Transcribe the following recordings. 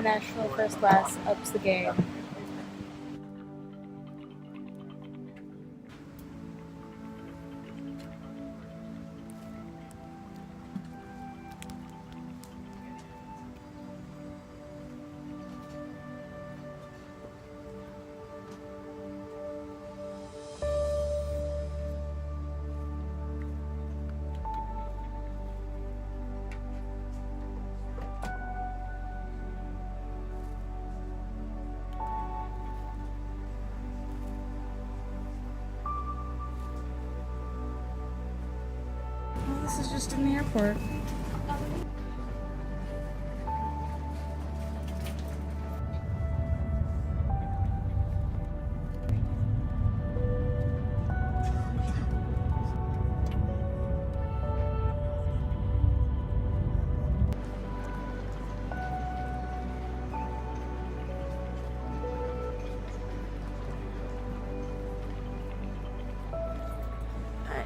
international first class ups the game. This is just in the airport.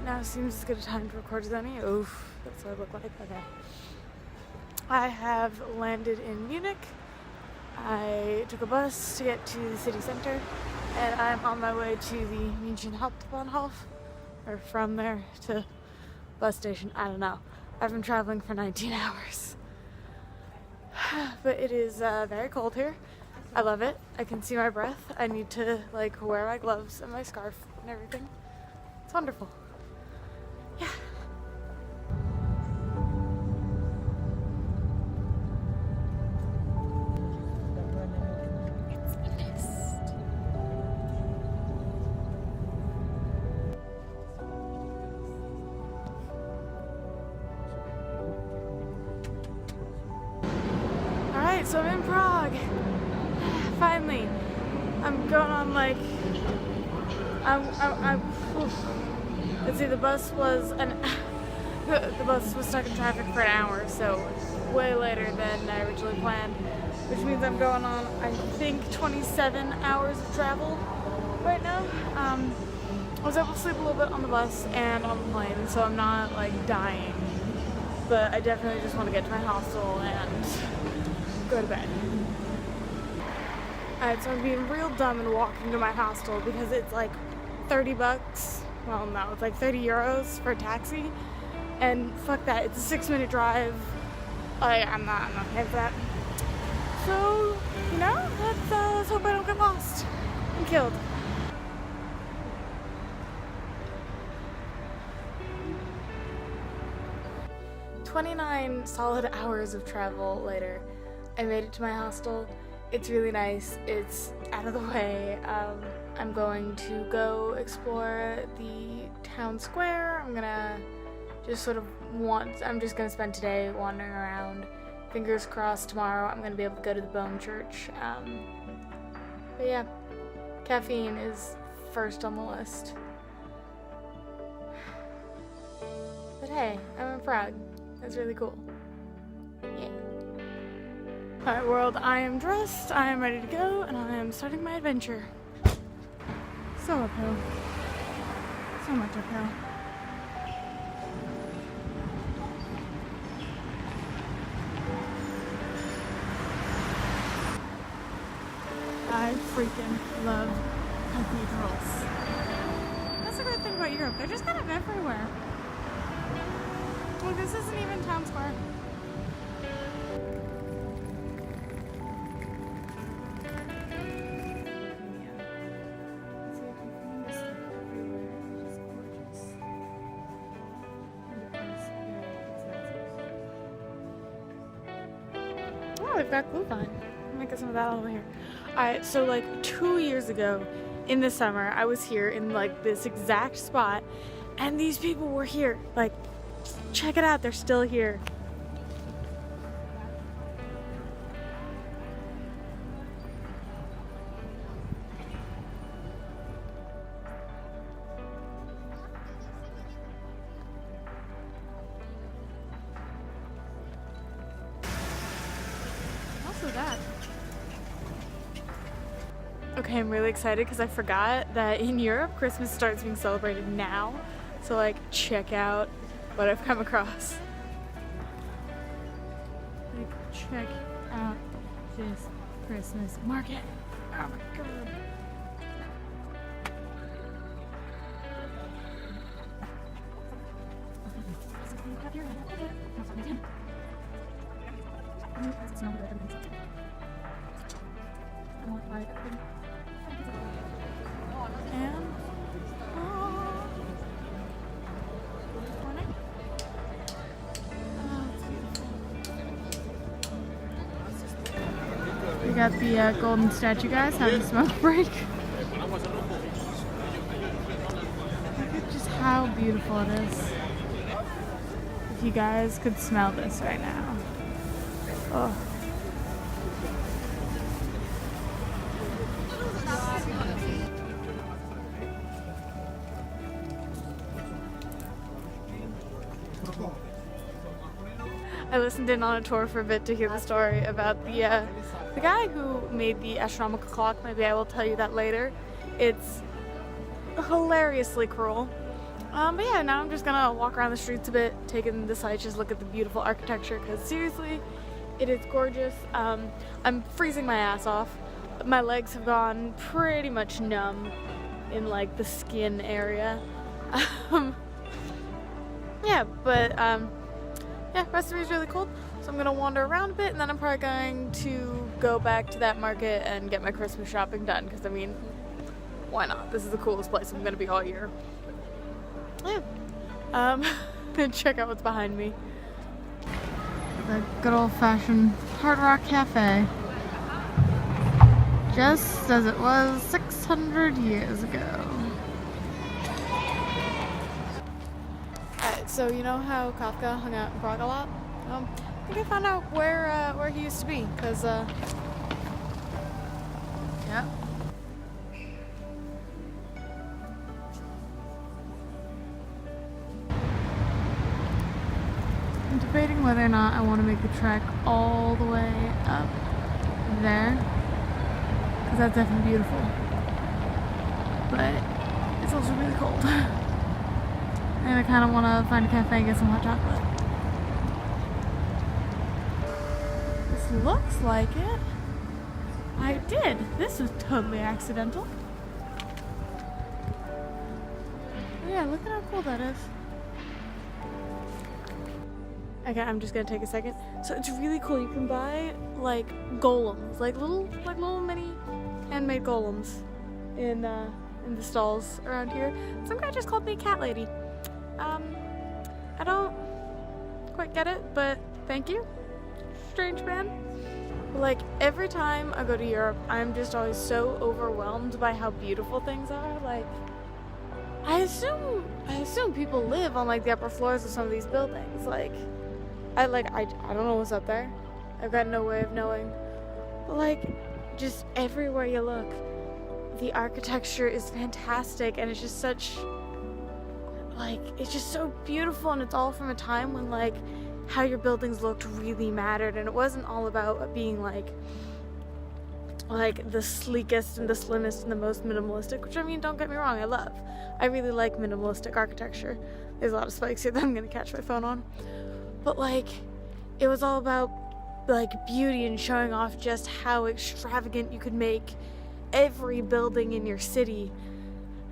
Now seems as good a time to record as any. Oof, that's what I look like. Okay. I have landed in Munich. I took a bus to get to the city center, and I'm on my way to the München Hauptbahnhof, or from there to bus station. I don't know. I've been traveling for 19 hours. But it is very cold here. I love it. I can see my breath. I need to wear my gloves and my scarf and everything. It's wonderful. Yeah. It's the mist. Alright, so I'm in Prague. Finally. I'm going on let's see, the bus was stuck in traffic for an hour, so way later than I originally planned, which means I'm going on, I think, 27 hours of travel right now. I was able to sleep a little bit on the bus and on the plane, so I'm not dying, but I definitely just want to get to my hostel and go to bed. Alright, so I'm being real dumb and walking to my hostel because it's like 30 bucks. Well, no, it's like 30 euros for a taxi, and fuck that, it's a 6-minute drive. I'm not paying for that. So, let's hope I don't get lost and killed. "29 solid hours of travel later, I made it to my hostel. It's really nice. It's out of the way. I'm going to go explore the town square. I'm just gonna spend today wandering around. Fingers crossed tomorrow I'm gonna be able to go to the Bone Church. But yeah, caffeine is first on the list. But hey, I'm in Prague. That's really cool. Yeah. Alright world, I am dressed, I am ready to go, and I am starting my adventure. So uphill. So much uphill. I freaking love cathedrals. That's the great thing about Europe. They're just kind of everywhere. Look, this isn't even town square. We've got glue vine. I'm gonna get some of that over here. Alright, so 2 years ago in the summer, I was here in this exact spot, and these people were here. Check it out, they're still here. That. Okay, I'm really excited because I forgot that in Europe Christmas starts being celebrated now. So check out what I've come across. Check out this Christmas market. Oh my god. We got the golden statue guys having a smoke break. Look at just how beautiful it is. If you guys could smell this right now. Oh. I listened in on a tour for a bit to hear the story about the guy who made the astronomical clock. Maybe I will tell you that later. It's hilariously cruel. But yeah, now I'm just gonna walk around the streets a bit, taking the sights, just look at the beautiful architecture, because seriously, it is gorgeous. I'm freezing my ass off. My legs have gone pretty much numb in like the skin area. Yeah, rest of me is really cold, so I'm gonna wander around a bit, and then I'm probably going to go back to that market and get my Christmas shopping done, because I mean, why not? This is the coolest place I'm gonna be all year. Yeah. Check out what's behind me. The good old-fashioned Hard Rock Cafe. Just as it was 600 years ago. So you know how Kafka hung out in Prague a lot? I think I found out where he used to be, because yeah. I'm debating whether or not I want to make the trek all the way up there, because that's definitely beautiful, but it's also really cold. And I kind of want to find a cafe and get some hot chocolate. This looks like it. I did. This was totally accidental. Yeah, look at how cool that is. Okay, I'm just gonna take a second. So it's really cool. You can buy like golems, like little mini handmade golems in the stalls around here. Some guy just called me Cat Lady. I don't quite get it, but thank you, strange man. Like, every time I go to Europe, I'm just always so overwhelmed by how beautiful things are. Like, I assume people live on like the upper floors of some of these buildings. Like, I don't know what's up there. I've got no way of knowing. But like, just everywhere you look, the architecture is fantastic, and it's just such, like, it's just so beautiful, and it's all from a time when like how your buildings looked really mattered, and it wasn't all about being like the sleekest and the slimmest and the most minimalistic, which, I mean, don't get me wrong, I really like minimalistic architecture. There's a lot of spikes here that I'm gonna catch my phone on, but like, it was all about like beauty and showing off just how extravagant you could make every building in your city.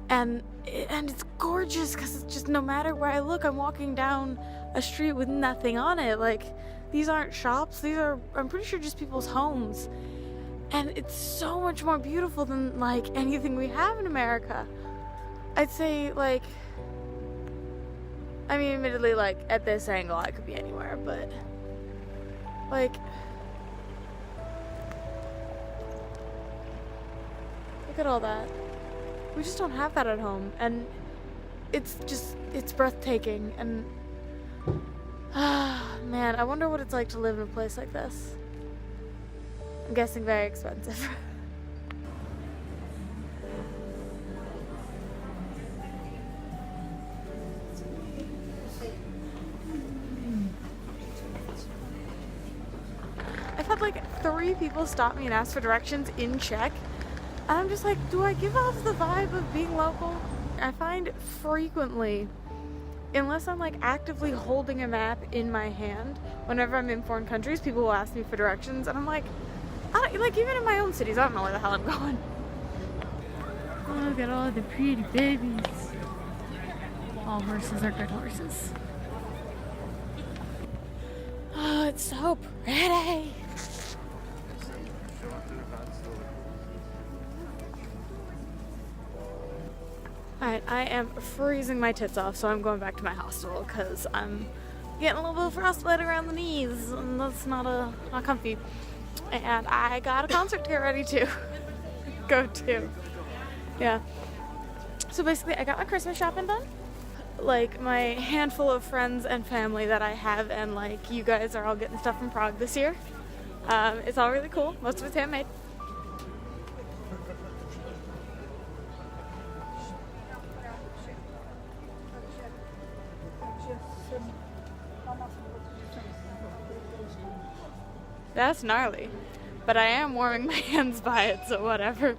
And it's gorgeous, because it's just, no matter where I look, I'm walking down a street with nothing on it. Like, these aren't shops, these are, I'm pretty sure, just people's homes. And it's so much more beautiful than like anything we have in America. I'd say, like, I mean, admittedly, like, at this angle I could be anywhere, but like, look at all that. We just don't have that at home, and it's breathtaking. And man, I wonder what it's like to live in a place like this. I'm guessing very expensive. I've had like 3 people stop me and ask for directions in Czech. And I'm just like, do I give off the vibe of being local? I find frequently, unless I'm like actively holding a map in my hand, whenever I'm in foreign countries, people will ask me for directions, and I'm like, like even in my own cities, I don't know where the hell I'm going. Look at all the pretty babies. All horses are good horses. Oh, it's so pretty. Alright, I am freezing my tits off, so I'm going back to my hostel because I'm getting a little bit of frostbite around the knees, and that's not comfy. And I got a concert to get ready to go to. Yeah. So basically, I got my Christmas shopping done. Like, my handful of friends and family that I have, and like, you guys are all getting stuff from Prague this year. It's all really cool. Most of it's handmade. That's gnarly, but I am warming my hands by it, so whatever.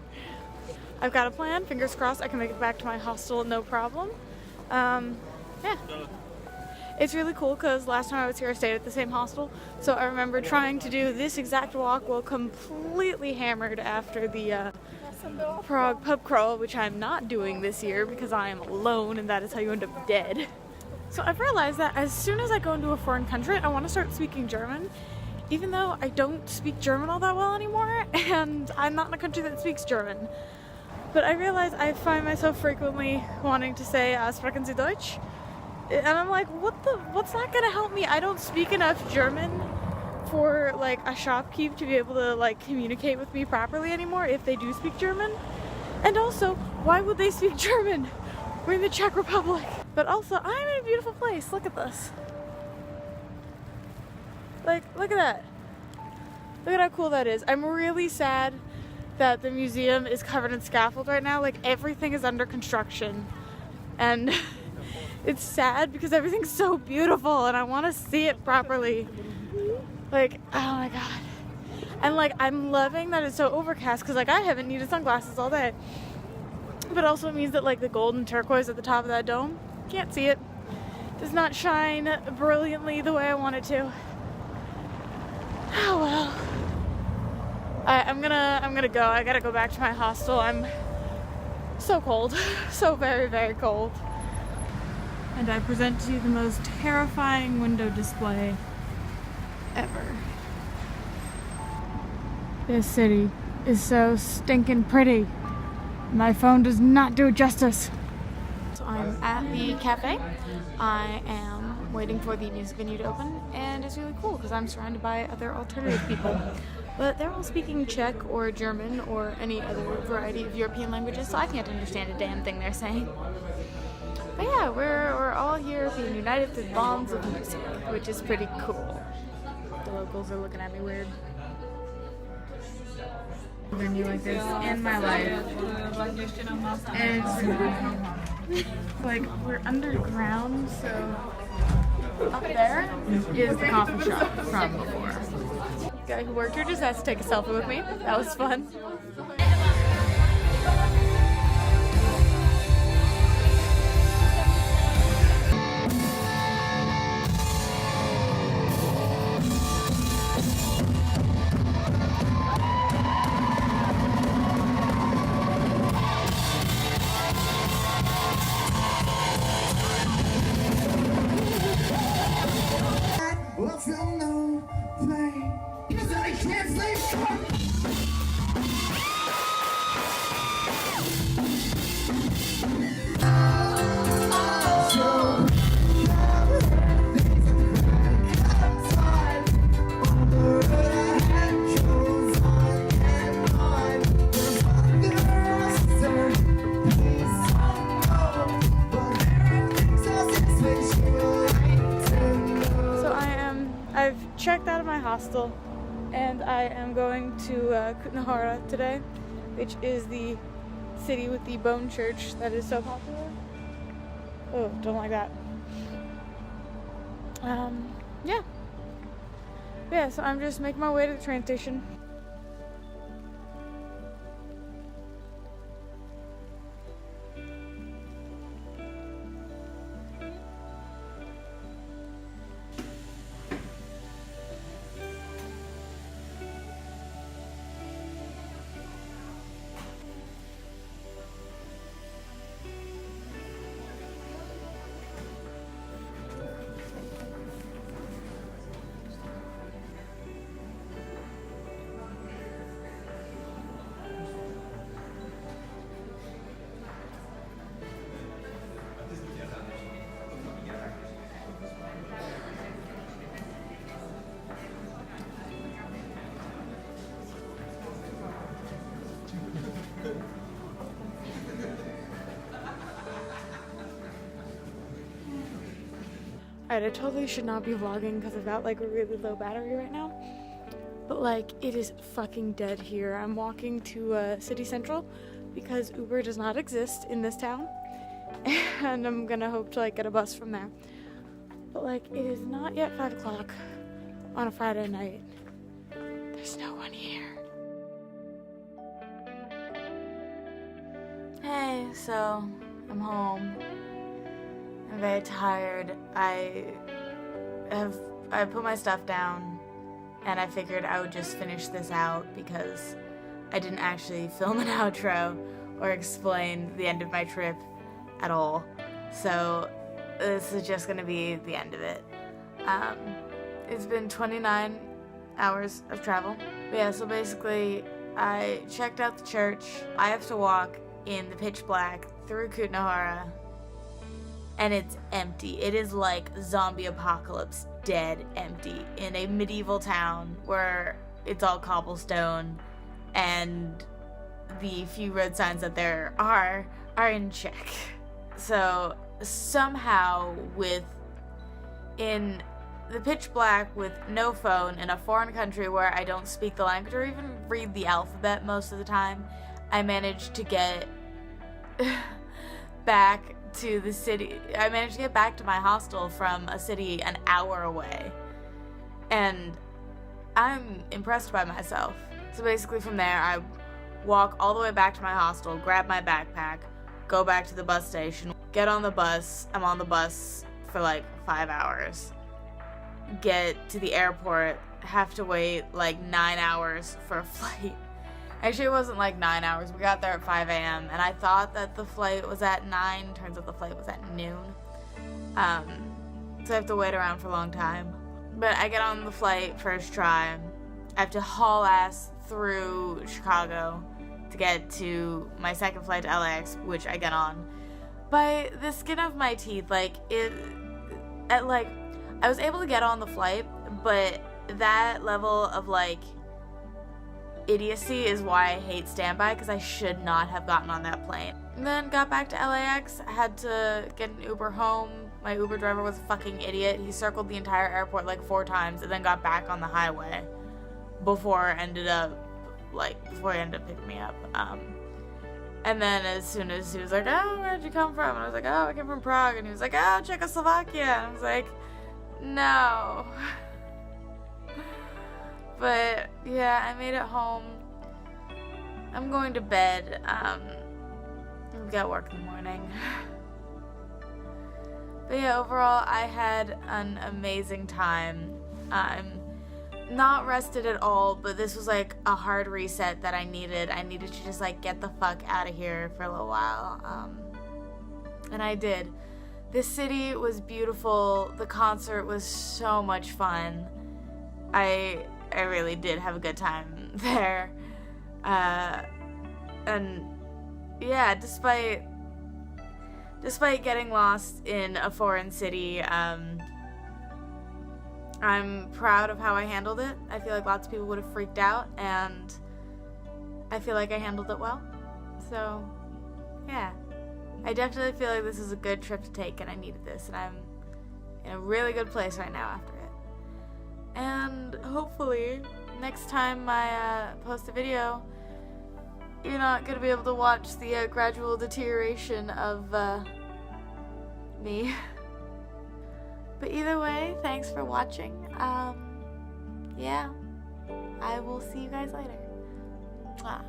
I've got a plan. Fingers crossed I can make it back to my hostel, no problem. Yeah. It's really cool because last time I was here I stayed at the same hostel, so I remember trying to do this exact walk while completely hammered after the Prague pub crawl, which I'm not doing this year because I am alone and that is how you end up dead. So I've realized that as soon as I go into a foreign country, I want to start speaking German. Even though I don't speak German all that well anymore, and I'm not in a country that speaks German. But I realize I find myself frequently wanting to say, sprechen Sie Deutsch? And I'm like, what's that gonna help me? I don't speak enough German for like a shopkeep to be able to like communicate with me properly anymore if they do speak German. And also, why would they speak German? We're in the Czech Republic. But also, I'm in a beautiful place. Look at this. Like, look at that. Look at how cool that is. I'm really sad that the museum is covered in scaffold right now. Like, everything is under construction. And it's sad because everything's so beautiful and I want to see it properly. Like, oh my god. And like, I'm loving that it's so overcast because like, I haven't needed sunglasses all day. But also it means that like the gold and turquoise at the top of that dome, can't see it. Does not shine brilliantly the way I want it to. Oh well. I'm gonna go. I gotta go back to my hostel. I'm so cold. So very, very cold. And I present to you the most terrifying window display ever. This city is so stinking pretty. My phone does not do it justice. So I'm at the cafe. I am waiting for the music venue to open, and it's really cool because I'm surrounded by other alternative people. But they're all speaking Czech or German or any other variety of European languages, so I can't understand a damn thing they're saying. But yeah, we're all here being united through the bonds of music, which is pretty cool. The locals are looking at me weird. Never knew like this in my life. And like we're underground, so up there is the coffee shop from before. The guy who worked here just has to take a selfie with me. That was fun. I've checked out of my hostel and I am going to Kutnahora today, which is the city with the bone church that is so popular. Oh, don't like that. Yeah, so I'm just making my way to the train station. Alright, I totally should not be vlogging because I've got like a really low battery right now. But like, it is fucking dead here. I'm walking to City Central because Uber does not exist in this town. And I'm gonna hope to like get a bus from there. But like, it is not yet 5 o'clock on a Friday night. There's no one here. Hey, so I'm home. I'm very tired. I put my stuff down and I figured I would just finish this out because I didn't actually film an outro or explain the end of my trip at all. So this is just gonna be the end of it. It's been 29 hours of travel. But yeah, so basically I checked out the church. I have to walk in the pitch black through Kutnahara, and it's empty. It is like zombie apocalypse, dead empty in a medieval town where it's all cobblestone and the few road signs that there are in check. So somehow in the pitch black with no phone in a foreign country where I don't speak the language or even read the alphabet most of the time, I managed to get back to the city. I managed to get back to my hostel from a city an hour away. And I'm impressed by myself. So basically from there, I walk all the way back to my hostel, grab my backpack, go back to the bus station, get on the bus. I'm on the bus for like 5 hours. Get to the airport, have to wait like 9 hours for a flight. Actually, it wasn't like 9 hours. We got there at 5 a.m. and I thought that the flight was at 9. Turns out the flight was at noon. So I have to wait around for a long time. But I get on the flight first try. I have to haul ass through Chicago to get to my second flight to LAX, which I get on by the skin of my teeth. I was able to get on the flight, but that level of like idiocy is why I hate standby, because I should not have gotten on that plane. And then got back to LAX. I had to get an Uber home. My Uber driver was a fucking idiot. He circled the entire airport like 4 times and then got back on the highway before he ended up picking me up. And then as soon as he was like, oh, where'd you come from? And I was like, oh, I came from Prague. And he was like, oh, Czechoslovakia. And I was like, no. But yeah, I made it home. I'm going to bed. I've got work in the morning. But yeah, overall, I had an amazing time. I'm not rested at all, but this was like a hard reset that I needed. I needed to just like get the fuck out of here for a little while. And I did. This city was beautiful. The concert was so much fun. I really did have a good time there. And yeah, despite getting lost in a foreign city, I'm proud of how I handled it. I feel like lots of people would have freaked out, and I feel like I handled it well. So yeah, I definitely feel like this is a good trip to take, and I needed this, and I'm in a really good place right now after it. And hopefully next time I post a video, you're not going to be able to watch the gradual deterioration of me. But either way, thanks for watching. Yeah, I will see you guys later. Mwah.